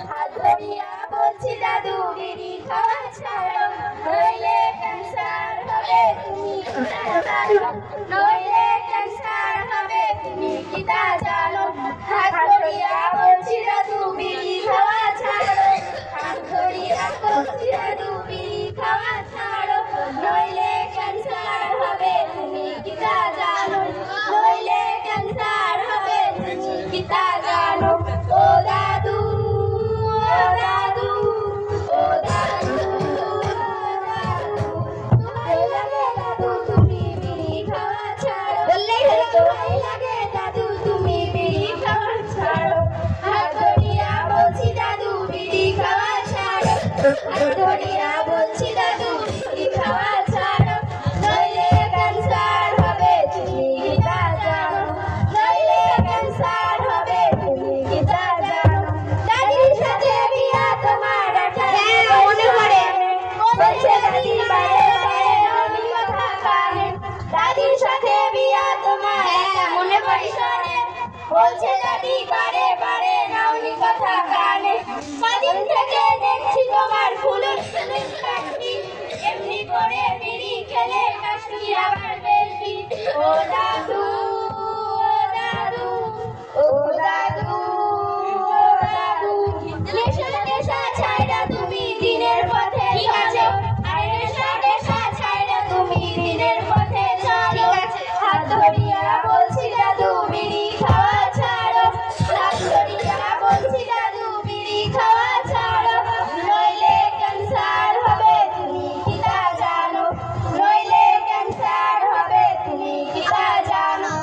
হাত ধরিয়া বলছি দাদু বিড়ি খাওয়া ছাড়ো, নইলে ক্যান্সার হবে তুমি জানো, নইলে ক্যান্সার হবে তুমি কি তা জানো। হাত ধরিয়া বলছি দাদু বিড়ি খাওয়া ছাড়ো, হাত ধরিয়া বলছি দাদু বিড়ি খাওয়া ছাড়ো, নইলে ক্যান্সার হবে তুমি কি তা জানো, নইলে ক্যান্সার হবে তুমি কি তা জানো। ও দাদু ও দাদু ও দাদু দোহাই লাগে দাদু তুমি বিড়ি খাওয়া ছাড়ো, বললেই হলো দোহাই লাগে দাদু তুমি বিড়ি খাওয়া ছাড়ো। হাত ধরিয়া বলছি দাদু বিড়ি খাওয়া ছাড়ো, হাত ধরিয়া বলছি দাদু বিড়ি খাওয়া ছাড়ো, নইলে ক্যান্সার হবে তুমি কি তা জানো, নইলে ক্যান্সার হবে তুমি কি তা জানো। দাদির সাথে বিয়া তোমার মনে পড়ে বলছে দাদি বারে বারে আমি কথা কানে, দাদির সাথে বিয়া তোমার মনে পড়ে শোনে, বলছে দাদি বারে বারে নাওনি কথা কানে। কদিন থেকে দেখছি তোমার ফুলের কাশি, এমনি করে বিড়ি খেলে কাশি আবার বেশি। ও দাদু ও দাদু ও দাদু ও দাদু নেশা নেশা ছাইড়া তুমি দিনের পথে চলো, আরে নেশা নেশা ছাইড়া তুমি দিনের পথে চলো। হাত ধরিয়া বলছি দাদু বিড়ি খাওয়া ছাড়ো, হাত ধরিয়া বলছি দাদু বিড়ি খাওয়া ছাড়ো, নইলে ক্যান্সার হবে তুমি কি তা জানো, নইলে ক্যান্সার হবে তুমি কি তা জানো।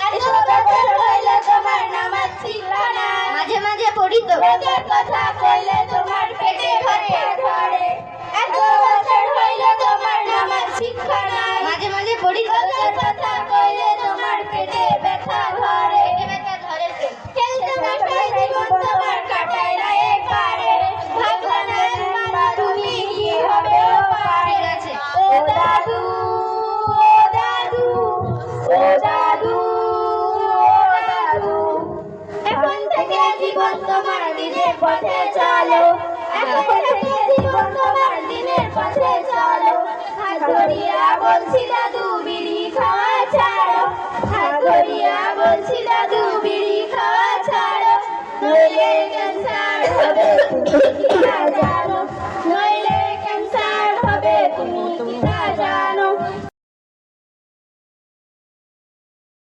এত বছর হইল তোমার নামাজ শিখলা না, মাঝে মাঝে পড়ি তো, রোজার কথা কইলে তোমার পেটে ব্যথা ধরে। এত বছর হইল তোমার নামাজ শিখলা না, মাঝে মাঝে পড়ি তো, রোজার কথা কইলে তোমার পেটে ব্যথা ধরে। খেলতে বসাই জীবন তোমার কাটাইলা এপারে, ভাবলা না মানা তুমি কি হবে ও পারে। ও দাদু ও দাদু ও দাদু ও দাদু এখন থেকে জীবন তোমার দিনের পথে চলো, এখন থেকে জীবন তোমার দিনের পথে চলো। হাত ধরিয়া বলছি দাদু বিড়ি খাওয়া ছাড়ো, হাত ধরিয়া বলছি দাদু বিড়ি খাওয়া ছাড়ো, নইলে ক্যান্সার হবে তুমি কি তা জানো।